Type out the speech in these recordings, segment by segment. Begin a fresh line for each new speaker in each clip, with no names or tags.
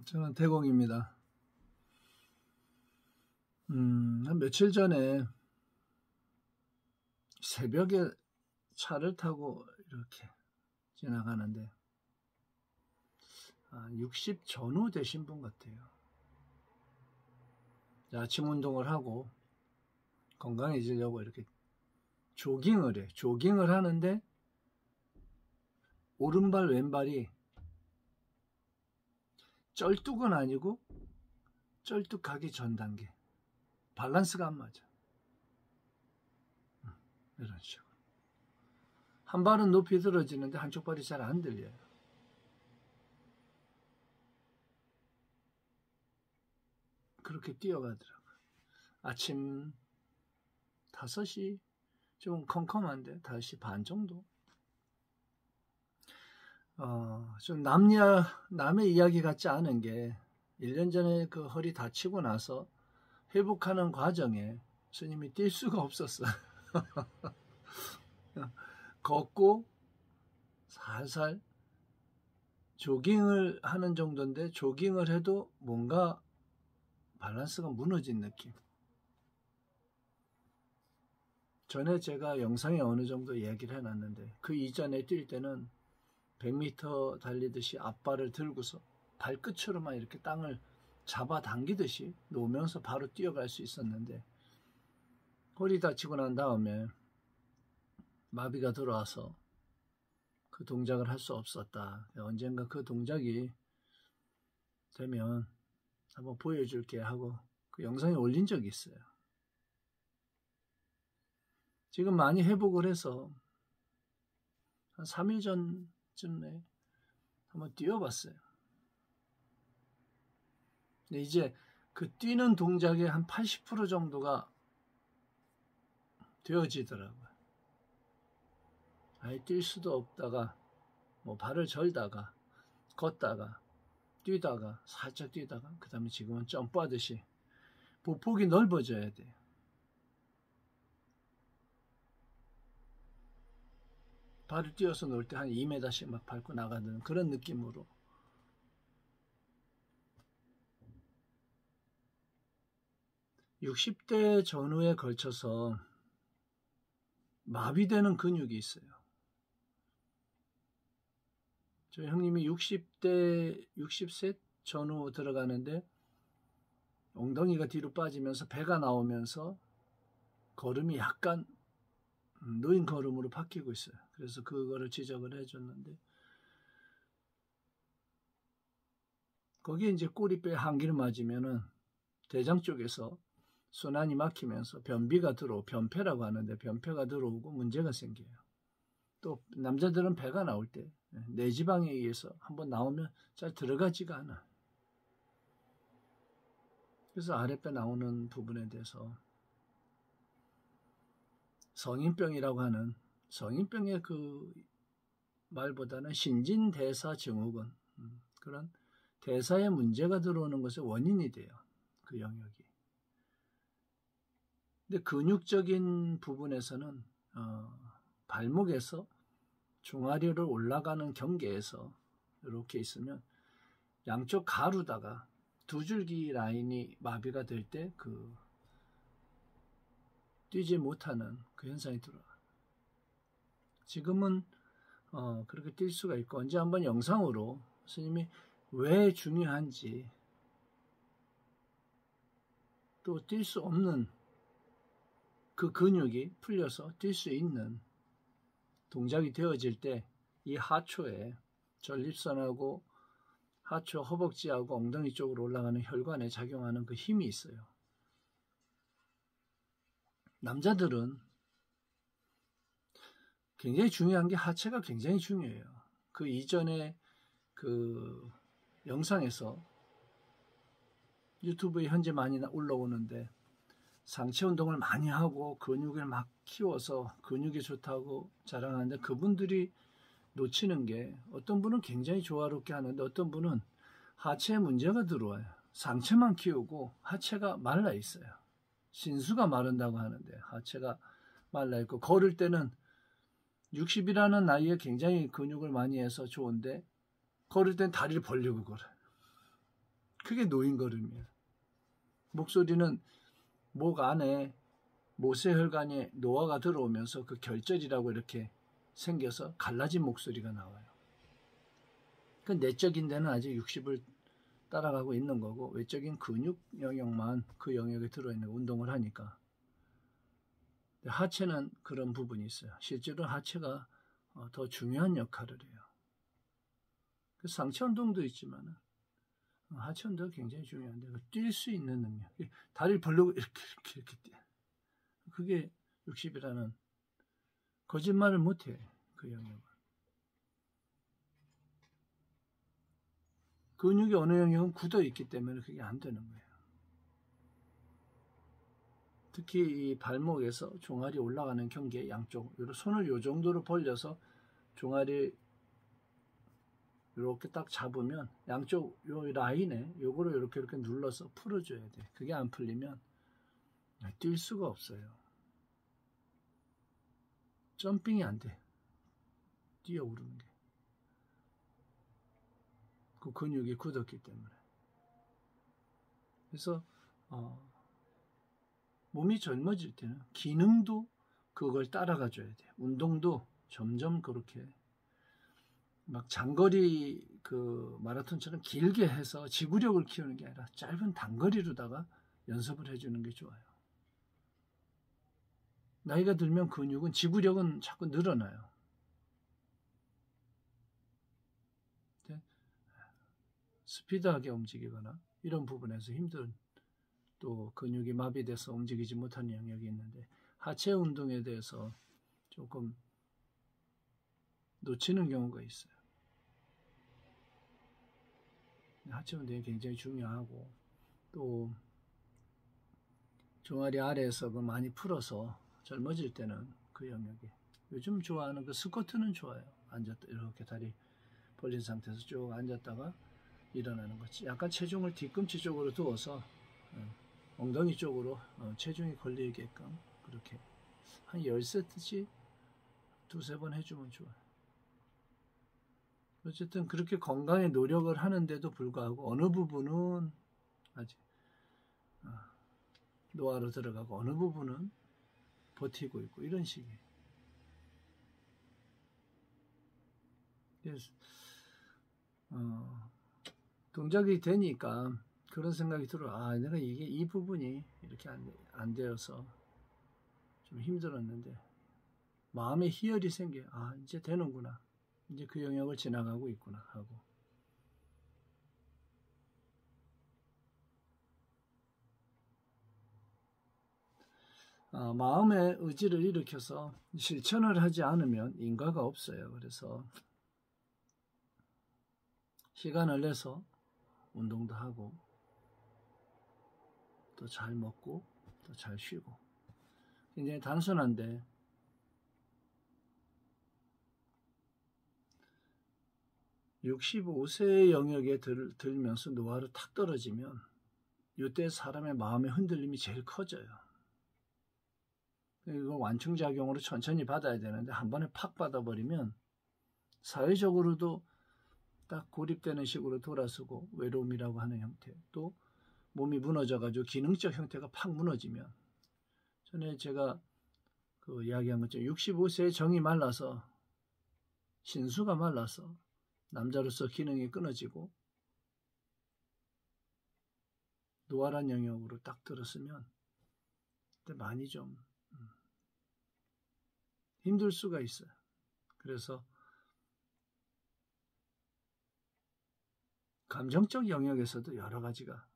저는 대공입니다. 한 며칠 전에 새벽에 차를 타고 이렇게 지나가는데 60 전후 되신 분 같아요. 아침 운동을 하고 건강해지려고 이렇게 조깅을 해. 조깅을 하는데 오른발 왼발이 쩔뚝은 아니고 쩔뚝하기 전 단계. 밸런스가 안 맞아. 이런 식으로. 한 발은 높이 들어지는데 한쪽 발이 잘 안 들려요. 그렇게 뛰어가더라고요. 아침 5시 좀 컴컴한데 5시 반 정도. 좀 남의 이야기 같지 않은 게 1년 전에 그 허리 다치고 나서 회복하는 과정에 스님이 뛸 수가 없었어요. 걷고 살살 조깅을 하는 정도인데 조깅을 해도 뭔가 밸런스가 무너진 느낌. 전에 제가 영상에 어느 정도 이야기를 해놨는데 그 이전에 뛸 때는 100m 달리듯이 앞발을 들고서 발끝으로만 이렇게 땅을 잡아당기듯이 놓으면서 바로 뛰어갈 수 있었는데 허리 다치고 난 다음에 마비가 들어와서 그 동작을 할 수 없었다. 언젠가 그 동작이 되면 한번 보여줄게 하고 그 영상에 올린 적이 있어요. 지금 많이 회복을 해서 한 3일 전쯤에 한번 뛰어봤어요. 근데 이제 그 뛰는 동작의 한 80% 정도가 되어지더라고요. 아예 뛸 수도 없다가 뭐 발을 절다가 걷다가 뛰다가 살짝 뛰다가 그 다음에 지금은 점프하듯이 보폭이 넓어져야 돼요. 발을 띄어서 놓을 때 한 2m씩 막 밟고 나가는 그런 느낌으로 (60대) 전후에 걸쳐서 마비되는 근육이 있어요. 저희 형님이 60세 전후 들어가는데 엉덩이가 뒤로 빠지면서 배가 나오면서 걸음이 약간 노인 걸음으로 바뀌고 있어요. 그래서 그거를 지적을 해줬는데 거기에 이제 꼬리뼈에 한기를 맞으면은 대장 쪽에서 순환이 막히면서 변폐라고 하는데 변폐가 들어오고 문제가 생겨요. 또 남자들은 배가 나올 때 내지방에 의해서 한번 나오면 잘 들어가지가 않아. 그래서 아랫배 나오는 부분에 대해서 성인병이라고 하는 성인병의 그 말보다는 신진대사 증후군 그런 대사에 문제가 들어오는 것의 원인이 돼요. 그 영역이. 근데 근육적인 부분에서는 발목에서 중화리를 올라가는 경계에서 이렇게 있으면 양쪽 가루다가 두 줄기 라인이 마비가 될 때 그 뛰지 못하는 그 현상이 들어와요. 지금은 그렇게 뛸 수가 있고 언제 한번 영상으로 스님이 왜 중요한지 또 뛸 수 없는 그 근육이 풀려서 뛸 수 있는 동작이 되어질 때 이 하초에 전립선하고 하초 허벅지하고 엉덩이 쪽으로 올라가는 혈관에 작용하는 그 힘이 있어요. 남자들은 굉장히 중요한 게 하체가 굉장히 중요해요. 그 이전에 그 영상에서 유튜브에 현재 많이 올라오는데 상체 운동을 많이 하고 근육을 막 키워서 근육이 좋다고 자랑하는데 그분들이 놓치는 게 어떤 분은 굉장히 조화롭게 하는데 어떤 분은 하체에 문제가 들어와요. 상체만 키우고 하체가 말라 있어요. 신수가 마른다고 하는데 하체가 말라 있고 걸을 때는 60이라는 나이에 굉장히 근육을 많이 해서 좋은데 걸을 땐 다리를 벌리고 걸어요. 그게 노인걸음이에요. 목소리는 목 안에 모세혈관에 노화가 들어오면서 그 결절이라고 이렇게 생겨서 갈라진 목소리가 나와요. 그 내적인 데는 아직 60을 따라가고 있는 거고 외적인 근육 영역만 그 영역에 들어있는 운동을 하니까. 하체는 그런 부분이 있어요. 실제로 하체가 더 중요한 역할을 해요. 그 상체 운동도 있지만 하체 운동도 굉장히 중요한데 뛸 수 있는 능력. 다리를 벌리고 이렇게 뛰어. 그게 60이라는 거짓말을 못해. 그 영역을. 근육의 어느 영역은 굳어 있기 때문에 그게 안 되는 거예요. 특히 이 발목에서 종아리 올라가는 경계 양쪽, 손을 요 정도로 벌려서 종아리 이렇게 딱 잡으면 양쪽 요 라인에 요거를 이렇게 눌러서 풀어줘야 돼. 그게 안 풀리면 뛸 수가 없어요. 점핑이 안 돼. 뛰어오르는 게. 그 근육이 굳었기 때문에. 그래서 몸이 젊어질 때는 기능도 그걸 따라가 줘야 돼. 운동도 점점 그렇게 막 장거리 그 마라톤처럼 길게 해서 지구력을 키우는 게 아니라 짧은 단거리로다가 연습을 해주는 게 좋아요. 나이가 들면 근육은 지구력은 자꾸 늘어나요. 스피드하게 움직이거나 이런 부분에서 힘든 또 근육이 마비돼서 움직이지 못하는 영역이 있는데 하체 운동에 대해서 조금 놓치는 경우가 있어요. 하체 운동이 굉장히 중요하고 또 종아리 아래에서 많이 풀어서 젊어질 때는 그 영역에 요즘 좋아하는 그 스쿼트는 좋아요. 앉았다 이렇게 다리 벌린 상태에서 쭉 앉았다가 일어나는 거지. 약간 체중을 뒤꿈치 쪽으로 두어서 엉덩이 쪽으로 체중이 걸리게끔 그렇게 한 10세트씩 두세 번 해주면 좋아요. 어쨌든 그렇게 건강에 노력을 하는데도 불구하고 어느 부분은 아직 노화로 들어가고 어느 부분은 버티고 있고 이런 식이에요. 그래서 동작이 되니까 그런 생각이 들어요. 아, 내가 이게 이 부분이 이렇게 안 되어서 좀 힘들었는데 마음에 희열이 생겨요. 아, 이제 되는구나. 이제 그 영역을 지나가고 있구나 하고. 마음의 의지를 일으켜서 실천을 하지 않으면 인과가 없어요. 그래서 시간을 내서 운동도 하고 또 잘 먹고 또 잘 쉬고 굉장히 단순한데 (65세) 영역에 들면서 노화로 탁 떨어지면 이때 사람의 마음의 흔들림이 제일 커져요. 이거 완충작용으로 천천히 받아야 되는데 한 번에 팍 받아버리면 사회적으로도 딱 고립되는 식으로 돌아서고 외로움이라고 하는 형태, 또 몸이 무너져가지고 기능적 형태가 팍 무너지면, 전에 제가 그 이야기한 것처럼 65세의 정이 말라서, 신수가 말라서 남자로서 기능이 끊어지고 노화란 영역으로 딱 들었으면 그때 많이 좀 힘들 수가 있어요. 그래서 감정적 영역에서도 여러 가지가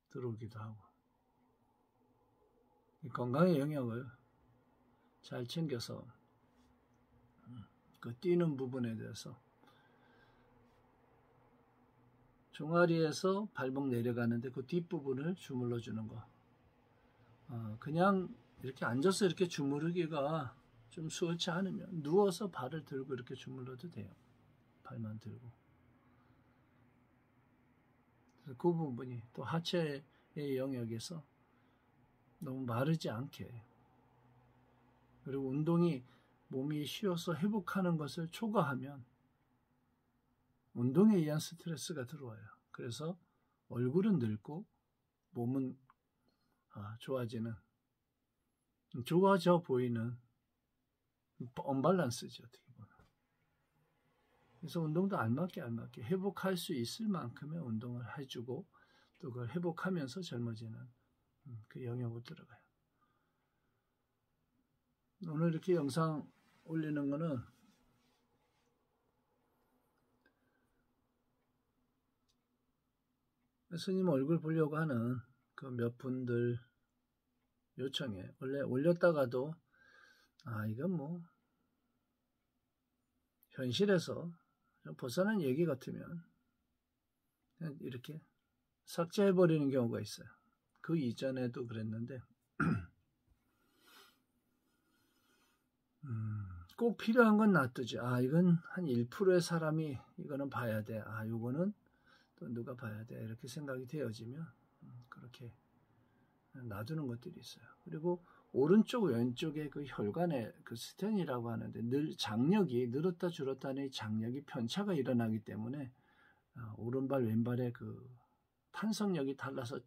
들어오기도 하고, 건강의 영역을 잘 챙겨서 그 뛰는 부분에 대해서 종아리에서 발목 내려가는데 그 뒷부분을 주물러 주는 거, 그냥 이렇게 앉아서 이렇게 주무르기가 좀 수월치 않으면 누워서 발을 들고 이렇게 주물러도 돼요. 발만 들고. 그래서 그 부분이 또 하체의 영역에서 너무 마르지 않게, 그리고 운동이 몸이 쉬어서 회복하는 것을 초과하면 운동에 의한 스트레스가 들어와요. 그래서 얼굴은 늙고 몸은 좋아지는, 좋아져 보이는 언밸런스죠, 어떻게 보면. 그래서 운동도 알맞게 회복할 수 있을 만큼의 운동을 해주고 또 그걸 회복하면서 젊어지는 그 영역으로 들어가요. 오늘 이렇게 영상 올리는 거는 스님 얼굴 보려고 하는 그 몇 분들 요청에, 원래 올렸다가도 이건 뭐 현실에서 좀 벗어난 얘기 같으면 그냥 이렇게 삭제해버리는 경우가 있어요. 그 이전에도 그랬는데 꼭 필요한 건 놔두지. 이건 한 1%의 사람이 이거는 봐야 돼. 요거는 또 누가 봐야 돼. 이렇게 생각이 되어지면 그렇게 놔두는 것들이 있어요. 그리고 오른쪽 왼쪽에 그 혈관에 그 스텐이라고 하는데 늘 장력이 늘었다 줄었다는 장력이 편차가 일어나기 때문에 오른발 왼발의 그 탄성력이 달라서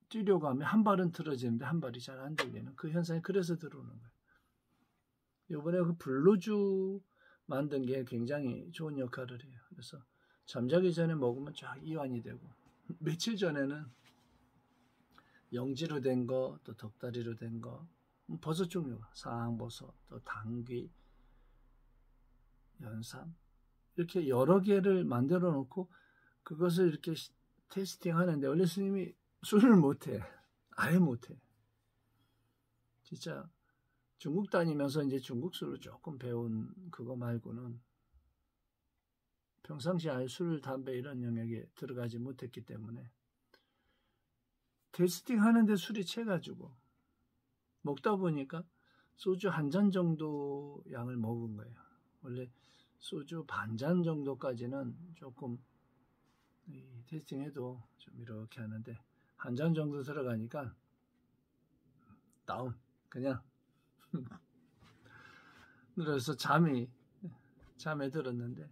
뛰려고 하면 한 발은 틀어지는데 한 발이 잘 안 들리는 그 현상이 그래서 들어오는 거예요. 이번에 그 블루주 만든 게 굉장히 좋은 역할을 해요. 그래서 잠자기 전에 먹으면 쫙 이완이 되고, 며칠 전에는 영지로 된 거, 또 덕다리로 된 거, 버섯 종류가 상황버섯, 또 당귀, 연삼 이렇게 여러 개를 만들어 놓고 그것을 이렇게 테스팅 하는데, 원래 스님이 술을 못해. 아예 못해. 진짜 중국 다니면서 이제 중국 술을 조금 배운 그거 말고는 평상시 아예 술, 담배 이런 영역에 들어가지 못했기 때문에 테스팅 하는데 술이 채가지고 먹다 보니까 소주 한 잔 정도 양을 먹은 거예요. 원래 소주 반 잔 정도까지는 조금 테스팅해도 좀 이렇게 하는데 한 잔 정도 들어가니까 다운 그냥 그래서 잠에 들었는데,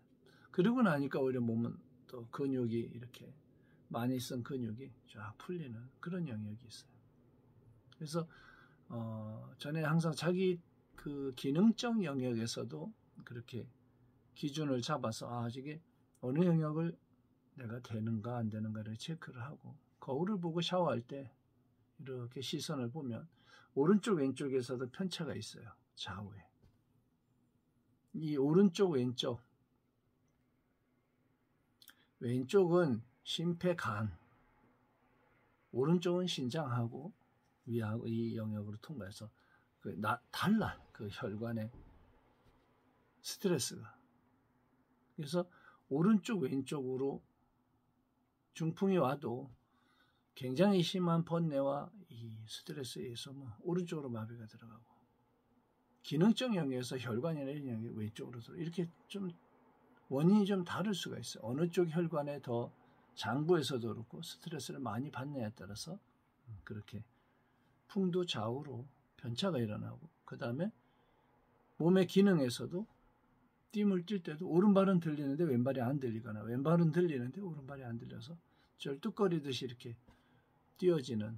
그리고 나니까 오히려 몸은 또 근육이 이렇게 많이 쓴 근육이 쫙 풀리는 그런 영역이 있어요. 그래서 전에 항상 자기 그 기능적 영역에서도 그렇게 기준을 잡아서 이게 어느 영역을 내가 되는가 안 되는가를 체크를 하고, 거울을 보고 샤워할 때 이렇게 시선을 보면 오른쪽 왼쪽에서도 편차가 있어요. 좌우에. 이 오른쪽 왼쪽은 심폐 간, 오른쪽은 신장하고 위하고 이 영역으로 통과해서 달라. 그 혈관의 스트레스가. 그래서 오른쪽 왼쪽으로 중풍이 와도 굉장히 심한 번뇌와 이 스트레스에 의해서 오른쪽으로 마비가 들어가고, 기능적 영역에서 혈관이나 이런 영역이 왼쪽으로 들어, 이렇게 좀 원인이 좀 다를 수가 있어요. 어느 쪽 혈관에 더 장부에서도 그렇고 스트레스를 많이 받느냐에 따라서 그렇게 풍도 좌우로 편차가 일어나고, 그 다음에 몸의 기능에서도 띠물 뛸 때도 오른발은 들리는데 왼발이 안 들리거나 왼발은 들리는데 오른발이 안 들려서 쩔뚝거리듯이 이렇게 뛰어지는,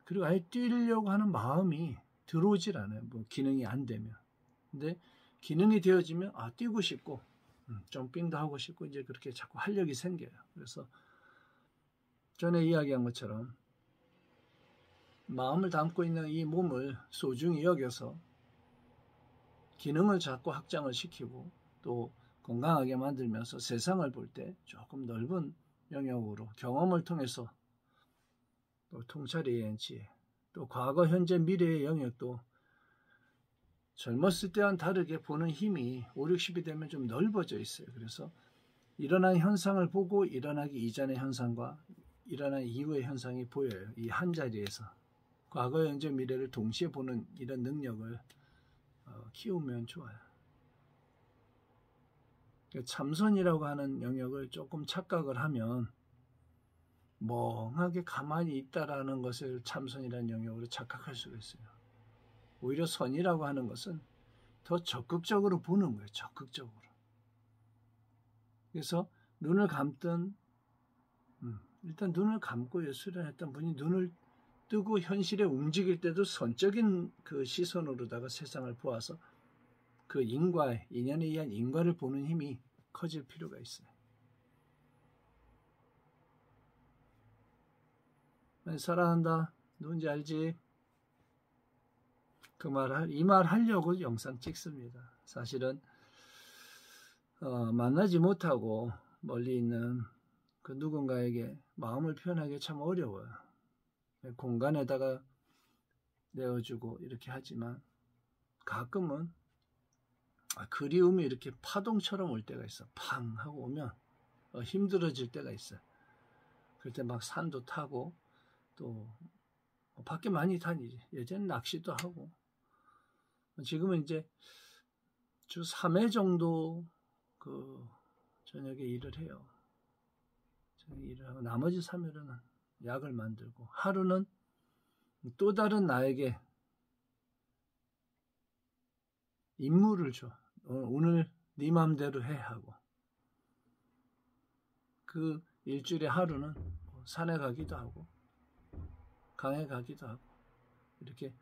그리고 아예 뛰려고 하는 마음이 들어오질 않아요. 뭐 기능이 안 되면. 근데 기능이 되어지면 뛰고 싶고 점핑도 하고 싶고 이제 그렇게 자꾸 활력이 생겨요. 그래서 전에 이야기한 것처럼 마음을 담고 있는 이 몸을 소중히 여겨서 기능을 자꾸 확장을 시키고 또 건강하게 만들면서 세상을 볼 때 조금 넓은 영역으로 경험을 통해서 또 통찰의 엔치, 또 과거, 현재, 미래의 영역도 젊었을 때와는 다르게 보는 힘이 5, 60이 되면 좀 넓어져 있어요. 그래서 일어난 현상을 보고 일어나기 이전의 현상과 일어난 이후의 현상이 보여요. 이 한 자리에서. 과거, 현재, 미래를 동시에 보는 이런 능력을 키우면 좋아요. 참선이라고 하는 영역을 조금 착각을 하면 멍하게 가만히 있다라는 것을 참선이라는 영역으로 착각할 수가 있어요. 오히려 선이라고 하는 것은 더 적극적으로 보는 거예요. 적극적으로. 그래서 눈을 감든 일단 눈을 감고 수련했던 분이 눈을 뜨고 현실에 움직일 때도 선적인 그 시선으로다가 세상을 보아서 그 인과의, 인연에 의한 인과를 보는 힘이 커질 필요가 있어요. 사랑한다. 누군지 알지? 이 말 하려고 영상 찍습니다. 사실은 만나지 못하고 멀리 있는 그 누군가에게 마음을 표현하기 참 어려워요. 공간에다가 내어주고 이렇게 하지만 가끔은 그리움이 이렇게 파동처럼 올 때가 있어. 팡 하고 오면 힘들어질 때가 있어요. 그럴 때 막 산도 타고 또 밖에 많이 다니지. 예전엔 낚시도 하고. 지금은 이제 주 3회 정도 그 저녁에 일을 해요. 일을 하고 나머지 3일은 약을 만들고 하루는 또 다른 나에게 임무를 줘. 오늘 네 맘대로 해 하고 그 일주일에 하루는 산에 가기도 하고 강에 가기도 하고 이렇게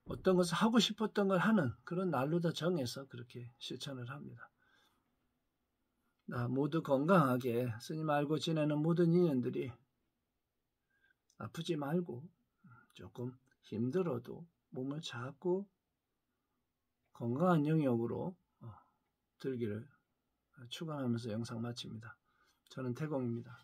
어떤 것을 하고 싶었던 걸 하는 그런 날로 다 정해서 그렇게 실천을 합니다. 모두 건강하게 스님 알고 지내는 모든 인연들이 아프지 말고 조금 힘들어도 몸을 자꾸 건강한 영역으로 들기를 축원하면서 영상 마칩니다. 저는 태공입니다.